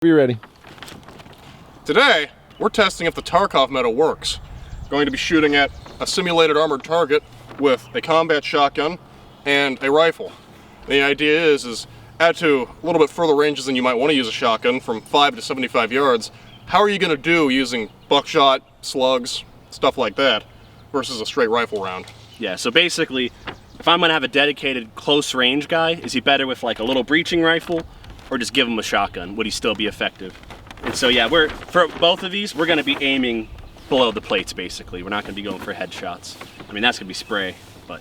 Be ready. Today, we're testing if the Tarkov meta works. Going to be shooting at a simulated armored target with a combat shotgun and a rifle. The idea is add to a little bit further ranges than you might want to use a shotgun, from 5 to 75 yards. How are you going to do using buckshot, slugs, stuff like that, versus a straight rifle round? Yeah, so basically, if I'm going to have a dedicated close range guy, is he better with like a little breaching rifle, or just give him a shotgun? Would he still be effective? And so yeah, for both of these, we're going to be aiming below the plates basically. We're not going to be going for headshots. I mean, that's going to be spray, but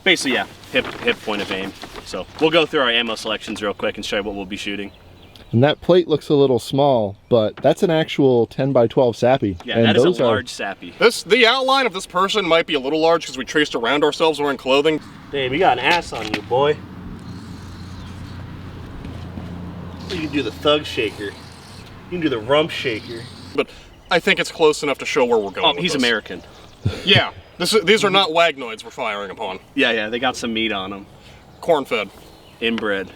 basically yeah, hip point of aim. So we'll go through our ammo selections real quick and show you what we'll be shooting. And that plate looks a little small, but that's an actual 10 by 12 sappy. Yeah, and that is a large sappy. The outline of this person might be a little large because we traced around ourselves wearing clothing. Dave, we got an ass on you, boy. You can do the thug shaker. You can do the rump shaker. But I think it's close enough to show where we're going. Oh, with he's this. American. Yeah, these are not wagnoids we're firing upon. Yeah, they got some meat on them. Corn-fed. Inbred.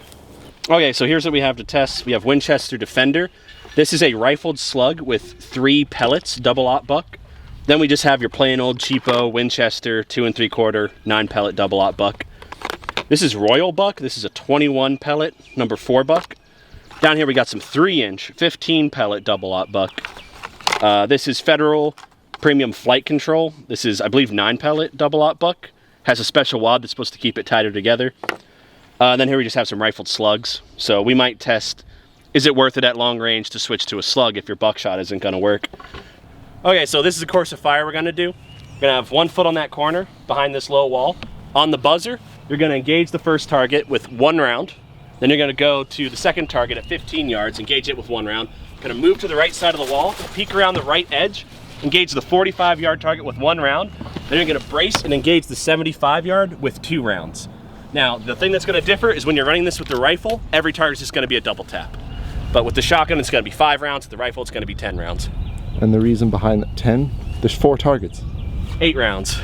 Okay, so here's what we have to test. We have Winchester Defender. This is a rifled slug with 3 pellets, double-aught buck. Then we just have your plain old cheapo Winchester 2 3/4 9-pellet double-aught buck. This is Royal Buck. This is a 21 pellet number 4 buck. Down here we got some 3-inch 15 pellet double-aught buck. This is Federal Premium Flight Control. This is, I believe, 9 pellet double-aught buck. Has a special wad that's supposed to keep it tighter together. Then here we just have some rifled slugs. So we might test, is it worth it at long range to switch to a slug if your buckshot isn't going to work? Okay, so this is the course of fire we're going to do. We're going to have 1 foot on that corner behind this low wall. On the buzzer, you're going to engage the first target with 1 round. Then you're going to go to the second target at 15 yards, engage it with 1 round. Going to move to the right side of the wall, peek around the right edge, engage the 45-yard target with 1 round. Then you're going to brace and engage the 75-yard with 2 rounds. Now, the thing that's going to differ is when you're running this with the rifle, every target is just going to be a double tap. But with the shotgun, it's going to be 5 rounds. With the rifle, it's going to be 10 rounds. And the reason behind 10, there's 4 targets. 8 rounds.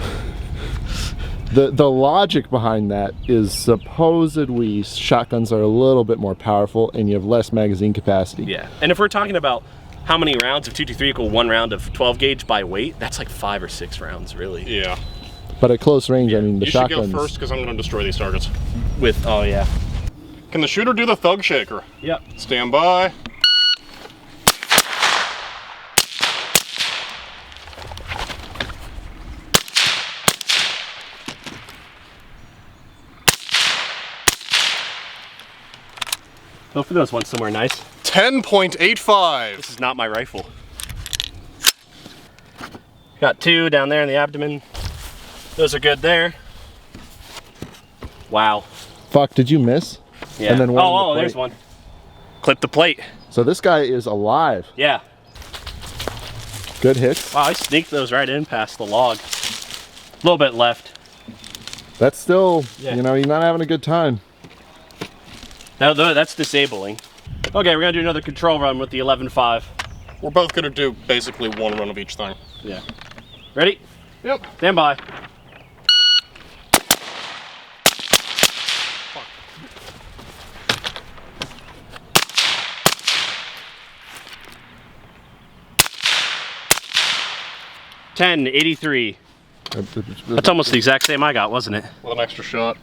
The logic behind that is supposedly shotguns are a little bit more powerful and you have less magazine capacity. Yeah, and if we're talking about how many rounds of 223 equal 1 round of 12 gauge by weight, that's like 5 or 6 rounds, really. Yeah. But at close range, I mean, the shotguns... You should go first because I'm going to destroy these targets. Oh yeah. Can the shooter do the thug shaker? Yep. Stand by. Hopefully those went somewhere nice. 10.85. This is not my rifle. Got 2 down there in the abdomen. Those are good there. Wow. Fuck, did you miss? Yeah. And then one oh, there's one. Clip the plate. So this guy is alive. Yeah. Good hits. Wow, I sneaked those right in past the log. A little bit left. That's still, Yeah. you know, you're not having a good time. Now that's disabling. Okay, we're gonna do another control run with the 11.5. We're both going to do basically 1 run of each thing. Yeah. Ready? Yep. Stand by. $10.83. That's almost the exact same I got, wasn't it? With an extra shot.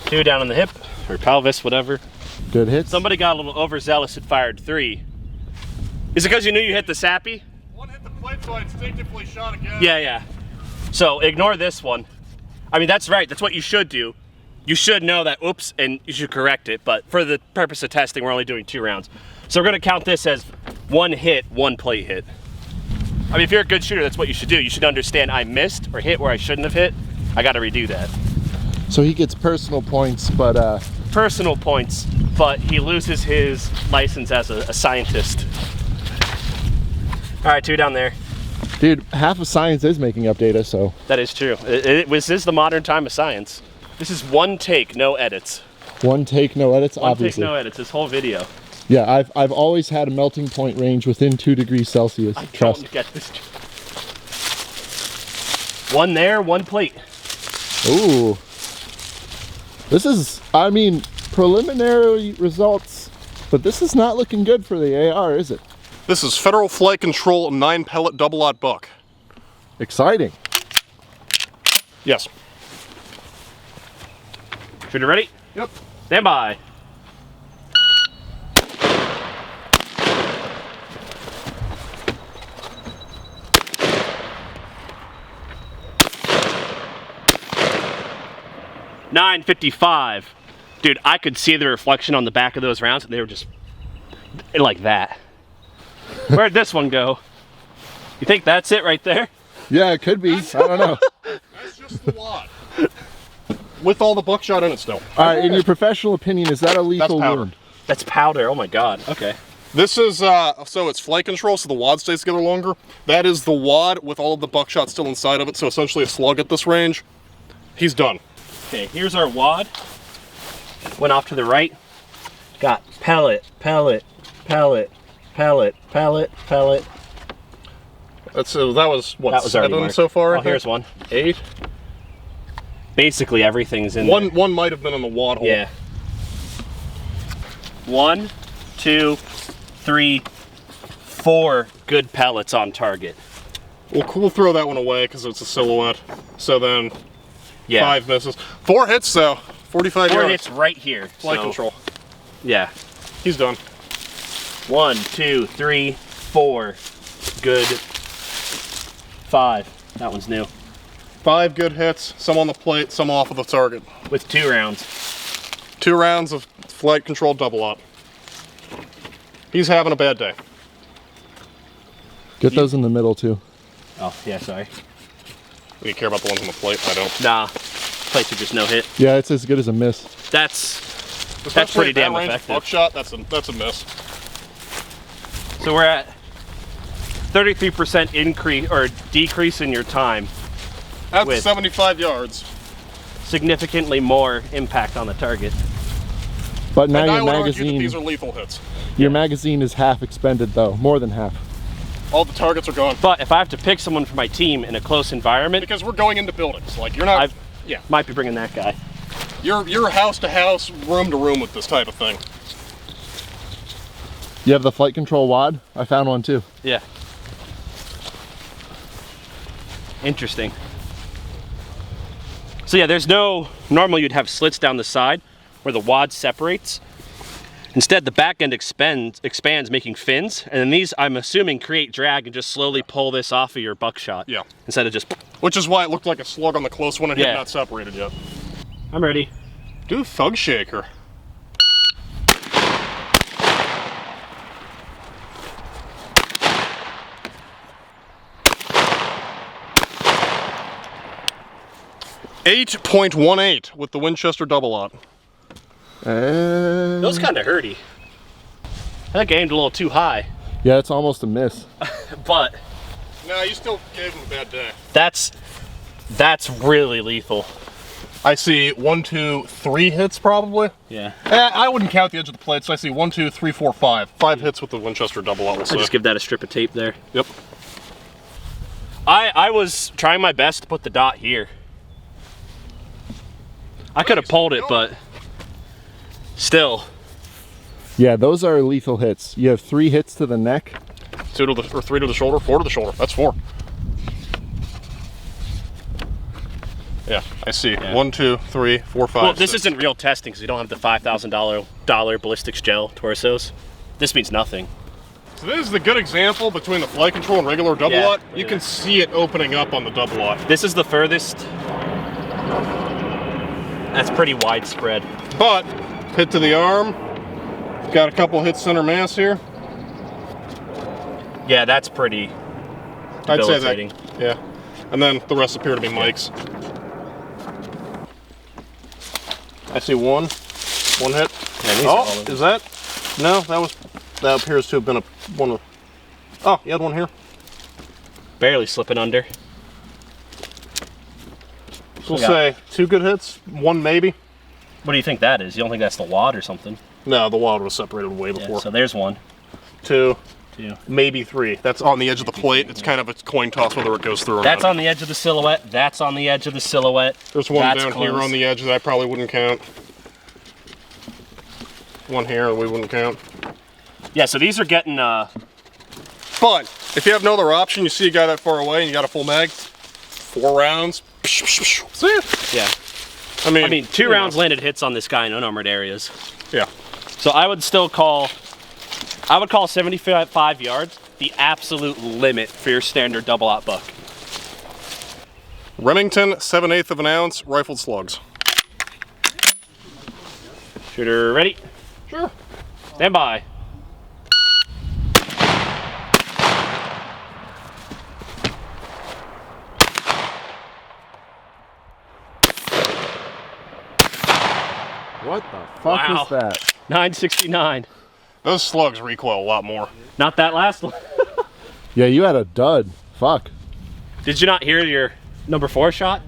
2 down in the hip, or pelvis, whatever. Good hits. Somebody got a little overzealous and fired 3. Is it because you knew you hit the sappy? 1 hit the plate, so I instinctively shot again. Yeah. So ignore this one. I mean, that's right. That's what you should do. You should know that, oops, and you should correct it. But for the purpose of testing, we're only doing 2 rounds. So we're going to count this as 1 hit, 1 plate hit. I mean, if you're a good shooter, that's what you should do. You should understand I missed or hit where I shouldn't have hit. I got to redo that. So he gets personal points, but... Personal points, but he loses his license as a scientist. All right, 2 down there. Dude, half of science is making up data, so... That is true. This is the modern time of science. This is 1 take, no edits. 1 take, no edits, 1 obviously. take, no edits, this whole video. Yeah, I've always had a melting point range within 2 degrees Celsius. I Trust. don't get this. 1 there, 1 plate. Ooh. This is, I mean, preliminary results But this is not looking good for the AR, is it? This is Federal Flight Control 9 pellet double-aught buck. Exciting. Yes. Shooter ready? Yep. Stand by. .955. Dude, I could see the reflection on the back of those rounds, and they were just like that. Where'd this one go? You think that's it right there? Yeah, it could be. I don't know. That's just the wad. With all the buckshot in it still. All right, in your professional opinion, is that a lethal wound? That's powder. Oh my god. Okay. This is, so it's flight control, so the wad stays together longer. That is the wad with all of the buckshot still inside of it, so essentially a slug at this range. He's done. Okay, here's our wad. Went off to the right. Got pellet, pellet, pellet, pellet, pellet, pellet. That was what, That was already 7 marked. so far? Oh, here's one. 8. Basically everything's in there. One might have been in the wad hole. Yeah. 1, 2, 3, 4 good pellets on target. We'll throw that one away because it's a silhouette. So then, Yeah. 5 misses. 4 hits though. 45 4 yards. hits right here. Flight so, control. Yeah. He's done. 1, 2, 3, 4. Good. 5. That one's new. 5 good hits, some on the plate, some off of the target. With 2 rounds. 2 rounds of flight control double-aught. He's having a bad day. Get those in the middle too. Oh, yeah, sorry. Do you care about the ones on the plate? I don't. Nah. Plates are just no hit. Yeah, it's as good as a miss. That's Especially pretty at that damn range, effective. Buckshot, that's a miss. So we're at 33% increase or decrease in your time. That's With- 75 yards. Significantly more impact on the target. But now And I your would argue that magazine, these are lethal hits. your magazine is half expended though, more than half. All the targets are gone. But if I have to pick someone for my team in a close environment, Because we're going into buildings. Like, you're not... yeah. might be bringing that guy. You're house to house, room to room with this type of thing. You have the flight control wad? I found one too. Yeah. Interesting. So yeah, there's no, normally you'd have slits down the side where the wad separates. Instead, the back end expands, making fins, and then these, I'm assuming, create drag and just slowly pull this off of your buckshot. Yeah. Instead of just... Which is why it looked like a slug on the close one and Yeah. had not separated yet. I'm ready. Do thug shaker. .18 with the Winchester double-aught. Those kind of hurty. I think I aimed a little too high, Yeah, it's almost a miss. but No, you still gave him a bad day. that's really lethal. I see 1, 2, 3 hits probably. Yeah. I wouldn't count the edge of the plate, so I see 1, 2, 3, 4, 5. 5 hits with the Winchester double-aught, we'll I say. just give that a strip of tape there. Yep. I was trying my best to put the dot here. I could have pulled it, but still. Yeah, those are lethal hits. You have 3 hits to the neck. 2 to the, or 3 to the shoulder, 4 to the shoulder. That's 4. Yeah, I see. Yeah. 1, 2, 3, 4, 5. Well, this 6. isn't real testing because you don't have the $5,000 ballistics gel torsos. This means nothing. So this is the good example between the flight control and regular double-aught. Yeah, You yeah. can see it opening up on the double-aught. This is the furthest. That's pretty widespread. But, hit to the arm. Got a couple hits center mass here. Yeah, that's pretty I'd say that. debilitating. Yeah. And then the rest appear to be Mike's. I see 1 hit. Yeah, these are all Oh, of is that? No, that appears to have been one of. Oh, you had one here. barely slipping under. So we'll say 2 good hits, 1 maybe. What do you think that is? You don't think that's the wad or something? No, the wad was separated way Yeah, before. so there's 1, 2, 2. maybe 3. That's on the edge of the plate. It's kind of a coin toss whether it goes through or That's not. on the edge of the silhouette. That's on the edge of the silhouette. There's 1 That's down here close. on the edge that I probably wouldn't count. 1 here that we wouldn't count. Yeah, so these are getting, But if you have no other option, you see a guy that far away and you got a full mag, 4 rounds. See ya. yeah. I mean, 2 rounds landed hits on this guy in unarmored areas. Yeah. So I would call 75 yards the absolute limit for your standard double-aught buck. Remington 7/8 of an ounce rifled slugs. Shooter ready? Sure. Stand by. What the fuck Wow. was that? 969. Those slugs recoil a lot more. Not that last one. Yeah, you had a dud. Fuck. Did you not hear your number 4 shot?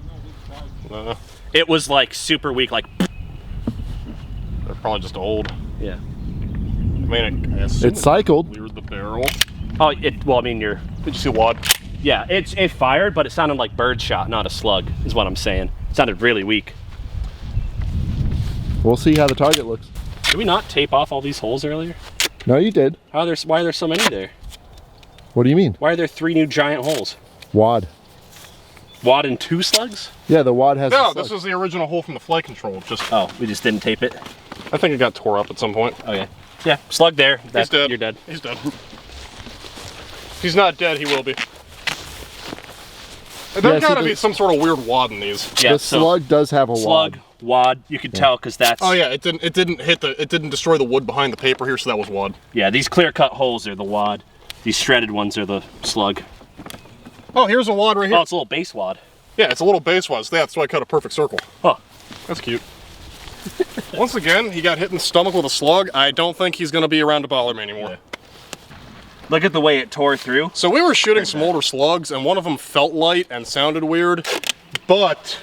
Uh, It was like super weak, like. they're probably just old. Yeah. I mean, I assume It cycled. cleared the barrel. Oh, well, I mean, Did you see wad? yeah, it fired, but it sounded like bird shot, not a slug, is what I'm saying. It sounded really weak. We'll see how the target looks. Did we not tape off all these holes earlier? No, you did. Why are there so many there? What do you mean? Why are there 3 new giant holes? Wad. Wad and 2 slugs? Yeah, the wad has. No, the this slug. was the original hole from the flight control. Just, Oh, we just didn't tape it. I think it got tore up at some point. Okay. Yeah, slug there. He's dead. You're dead. He's dead. If he's not dead, he will be. There's see, gotta be some sort of weird wad in these. Yeah, The so slug does have a slug, wad. wad. You could tell because that's. Oh yeah, it didn't destroy the wood behind the paper here, so that was wad. Yeah, these clear cut holes are the wad. These shredded ones are the slug. Oh, here's a wad right here. Oh, it's a little base wad. Yeah, it's a little base wad. So that's why I cut a perfect circle. Huh. That's cute. Once again, he got hit in the stomach with a slug. I don't think he's gonna be around to bother me anymore. Yeah. Look at the way it tore through. So we were shooting some older slugs, and one of them felt light and sounded weird, but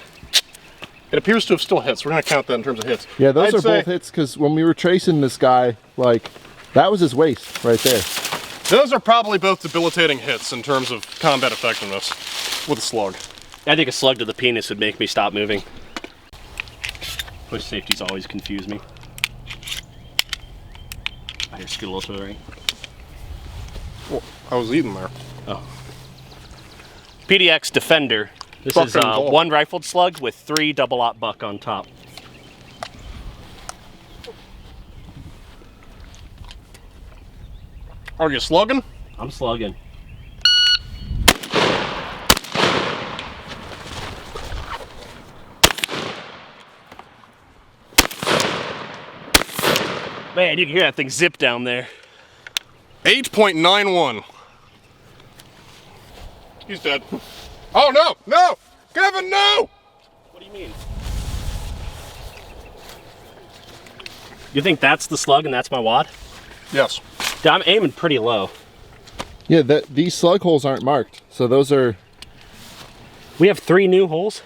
it appears to have still hit. So we're gonna count that in terms of hits. Yeah, those I'd are say both hits because when we were tracing this guy, like, that was his waist right there. those are probably both debilitating hits in terms of combat effectiveness with a slug. I think a slug to the penis would make me stop moving. Push safeties always confuse me. I hear scoot a little to the right. Well, I was eating there. Oh. PDX Defender. This is Fucking gold. 1 rifled slug with 3 double-aught buck on top. Are you slugging? I'm slugging. Man, you can hear that thing zip down there. 8.91. He's dead. Oh no! No! Kevin, no! What do you mean? You think that's the slug and that's my wad? Yes. Yeah, I'm aiming pretty low. Yeah, these slug holes aren't marked, so those are. We have 3 new holes.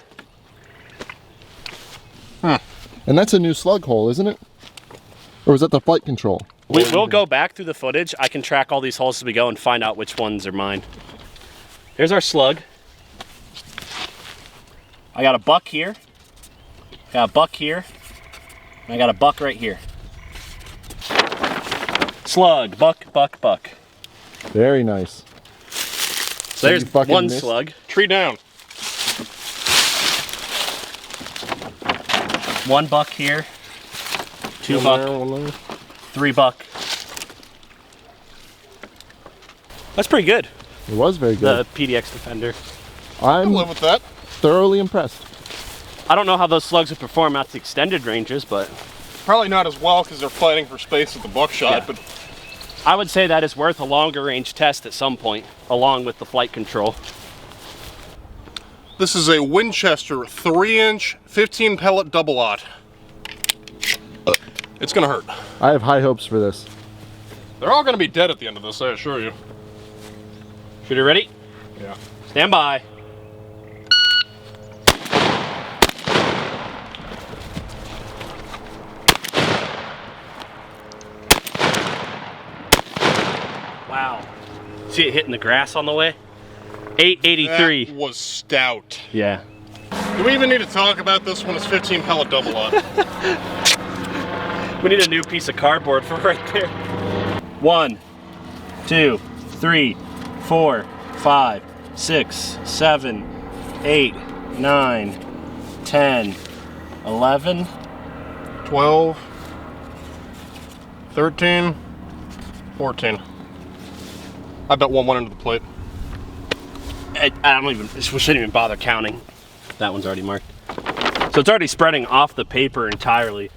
And that's a new slug hole, isn't it? Or was that the flight control? We'll go back through the footage. I can track all these holes as we go and find out which ones are mine. Here's our slug. I got a buck here. Got a buck here. And I got a buck right here. Slug, buck, buck, buck. Very nice. So there's you fucking one missed. slug. Tree down. 1 buck here. 2 One buck. there, one there. 3 buck. That's pretty good. It was very The good. PDX Defender. I I'm live with that. thoroughly impressed. I don't know how those slugs would perform at the extended ranges, but Probably not as well because they're fighting for space with the buckshot, Yeah. but I would say that is worth a longer range test at some point, along with the flight control. this is a Winchester 3-inch 15 pellet double-aught. It's gonna hurt. I have high hopes for this. They're all gonna be dead at the end of this, I assure you. Shooter ready? Yeah. Stand by. Wow. See it hitting the grass on the way? 883. That was stout. Yeah. Do we even need to talk about this one? It's 15 pellet double-aught. We need a new piece of cardboard for right there. 1, 2, 3, 4, 5, 6, 7, 8, 9, 10, 11, 12, 13, 14. I bet one went into the plate. I don't even, we shouldn't even bother counting. That one's already marked. So it's already spreading off the paper entirely.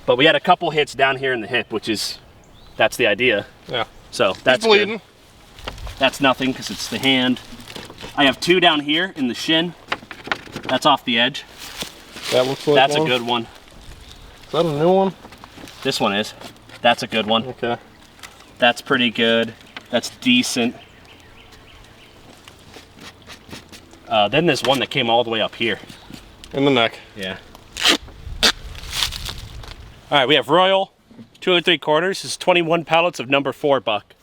But we had a couple hits down here in the hip, which is, that's the idea. Yeah. So that's He's bleeding. good. That's nothing because it's the hand. I have 2 down here in the shin. That's off the edge. That looks like That's one. a good one. Is that a new one? This one is. That's a good one. Okay. That's pretty good. That's decent. Then there's one that came all the way up here. In the neck. Yeah. All right, we have Royal, 2 3/4. This is 21 pellets of number 4 buck.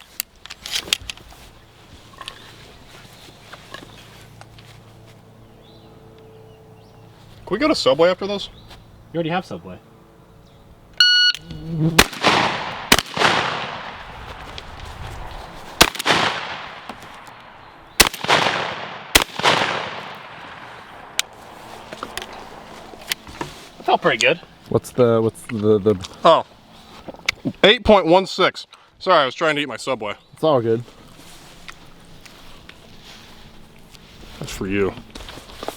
Can we go to Subway after this? You already have Subway. Felt pretty good. What's the Oh. 8.16. Sorry, I was trying to eat my Subway. It's all good. That's for you.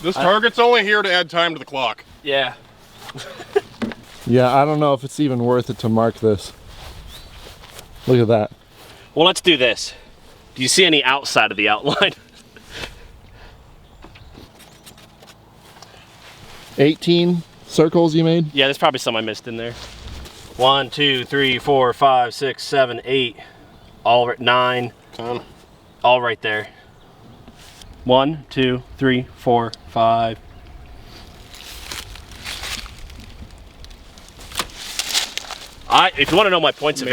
This target's only here to add time to the clock. Yeah. Yeah, I don't know if it's even worth it to mark this. Look at that. Well, let's do this. Do you see any outside of the outline? 18 circles you made? Yeah, there's probably some I missed in there. 1, 2, 3, 4, 5, 6, 7, 8. All right, 9. 10. All right there. 1, 2, 3, 4, 5. If you want to know my points of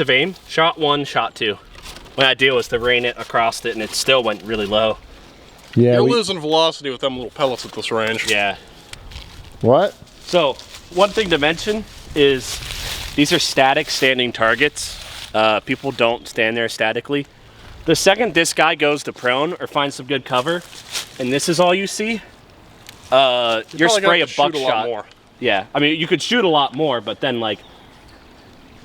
aim, shot 1, shot 2. My idea was to rain it across it, and it still went really low. Yeah. You're losing velocity with them little pellets at this range. Yeah. What? So, one thing to mention is these are static standing targets. People don't stand there statically. The second this guy goes to prone or finds some good cover, and this is all you see, your spray of buckshot. More. Yeah, I mean, you could shoot a lot more, but then, like,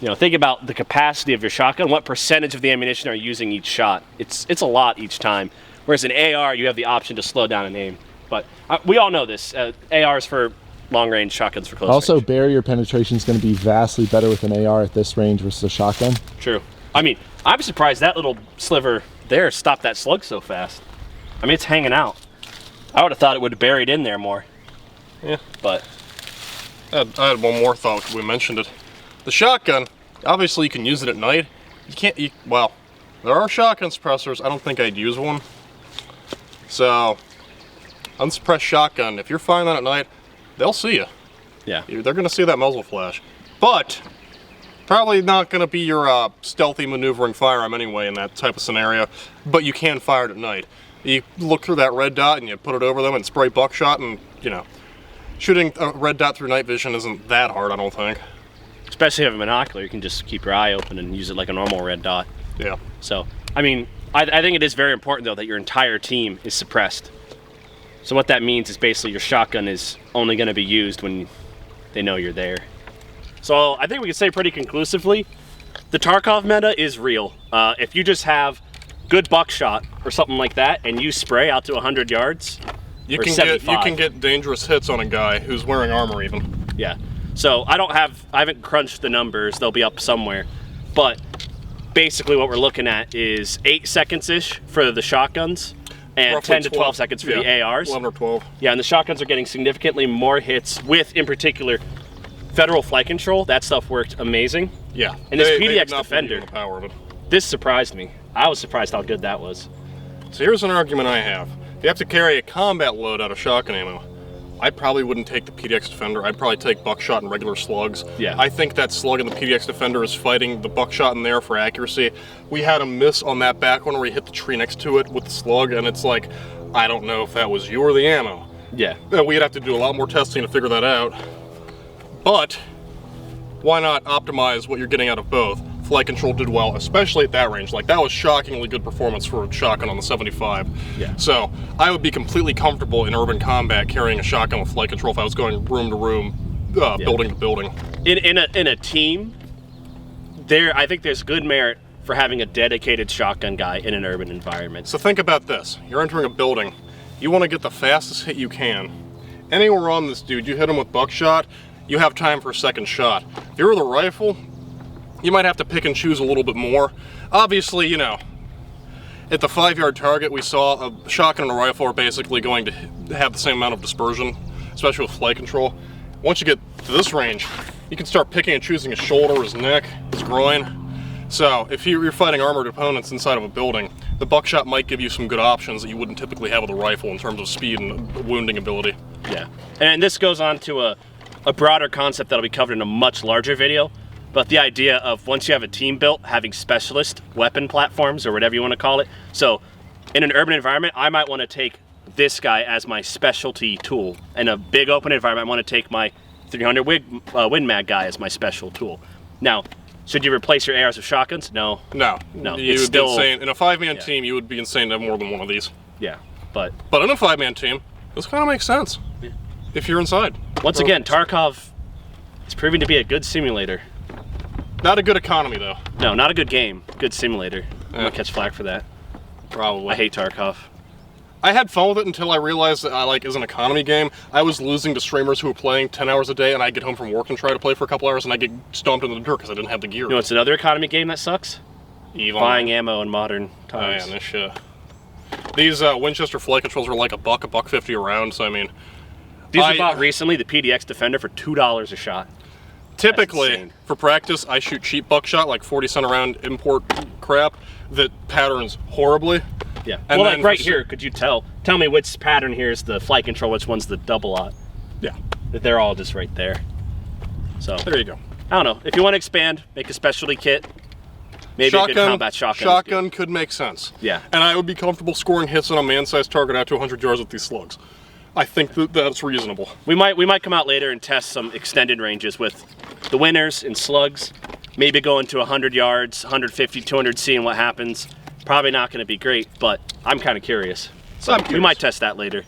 you know, think about the capacity of your shotgun. What percentage of the ammunition are you using each shot? It's a lot each time. Whereas in AR, you have the option to slow down and aim. But we all know this. AR is for long-range, shotguns for close Also, range. barrier penetration is going to be vastly better with an AR at this range versus a shotgun. True. I mean, I'm surprised that little sliver there stopped that slug so fast. I mean, it's hanging out. I would have thought it would have buried in there more. Yeah. But I had one more thought because we mentioned it. The shotgun, obviously you can use it at night. You can't, well, there are shotgun suppressors. I don't think I'd use one. So, unsuppressed shotgun, if you're firing that at night, they'll see you. yeah. They're going to see that muzzle flash. But, probably not going to be your stealthy maneuvering firearm anyway in that type of scenario. But you can fire it at night. You look through that red dot and you put it over them and spray buckshot and, you know, shooting a red dot through night vision isn't that hard, I don't think. Especially if you have a binocular, you can just keep your eye open and use it like a normal red dot. Yeah. So, I mean, I think it is very important, though, that your entire team is suppressed. So what that means is basically your shotgun is only going to be used when they know you're there. So I think we can say pretty conclusively, the Tarkov meta is real. If you just have good buckshot or something like that, and you spray out to 100 yards, You or can 75. get dangerous hits on a guy who's wearing armor even. Yeah. So I haven't crunched the numbers. They'll be up somewhere. But basically what we're looking at is 8 seconds-ish for the shotguns and Roughly 10 to 12 seconds for the ARs. 11 or 12. Yeah, and the shotguns are getting significantly more hits with, in particular, federal flight control. That stuff worked amazing. Yeah. And this They PDX did not believe in Defender, the power of it. this surprised me. I was surprised how good that was. So here's an argument I have. If you have to carry a combat load out of shotgun ammo, I probably wouldn't take the PDX Defender. I'd probably take buckshot and regular slugs. Yeah. I think that slug in the PDX Defender is fighting the buckshot in there for accuracy. We had a miss on that back one where we hit the tree next to it with the slug, and it's like, I don't know if that was you or the ammo. Yeah. We'd have to do a lot more testing to figure that out. But why not optimize what you're getting out of both? flight control did well, especially at that range. Like, that was shockingly good performance for a shotgun on the 75. Yeah. So I would be completely comfortable in urban combat carrying a shotgun with flight control if I was going room to room, building to building. In a team, I think there's good merit for having a dedicated shotgun guy in an urban environment. So think about this. You're entering a building. You want to get the fastest hit you can. Anywhere on this dude, you hit him with buckshot, you have time for a second shot. If you're with a rifle, you might have to pick and choose a little bit more. Obviously, you know, at the 5-yard target, we saw a shotgun and a rifle are basically going to have the same amount of dispersion, especially with flight control. Once you get to this range, you can start picking and choosing his shoulder, his neck, his groin. So if you're fighting armored opponents inside of a building, the buckshot might give you some good options that you wouldn't typically have with a rifle in terms of speed and wounding ability. Yeah, and this goes on to a broader concept that'll be covered in a much larger video, but the idea of once you have a team built, having specialist weapon platforms or whatever you want to call it. So in an urban environment, I might want to take this guy as my specialty tool. In a big open environment, I want to take my 300 Win Mag guy as my special tool. Now, should you replace your ARs with shotguns? No. No. You would be insane. In a 5-man team, you would be insane to have more than one of these. Yeah, but in a 5-man team, this kind of makes sense. Yeah. If you're inside. Once again, Tarkov is proving to be a good simulator. Not a good economy, though. No, not a good game. Good simulator. I'm gonna catch flack for that. Probably. I hate Tarkov. I had fun with it until I realized that, as an economy game, I was losing to streamers who were playing 10 hours a day, and I'd get home from work and try to play for a couple hours, and I'd get stomped into the dirt because I didn't have the gear. You know what's another economy game that sucks? EVE Buying ammo in modern times. Oh, yeah, this shit. These Winchester flight controls are like $1.50 a round, so I mean... These were bought recently, the PDX Defender, for $2 a shot. Typically, for practice, I shoot cheap buckshot, like 40-cent a round import crap that patterns horribly. Yeah. And well, like right here, could you tell me which pattern here is the flight control, which one's the double-aught? Yeah. They're all just right there. So there you go. I don't know. If you want to expand, make a specialty kit. Maybe a good combat shotgun. Shotgun could make sense. Yeah. And I would be comfortable scoring hits on a man-sized target out to 100 yards with these slugs. I think that's reasonable. We might come out later and test some extended ranges with the winners and slugs. Maybe go into 100 yards, 150, 200, seeing what happens. Probably not going to be great, but I'm kind of curious. So we might test that later.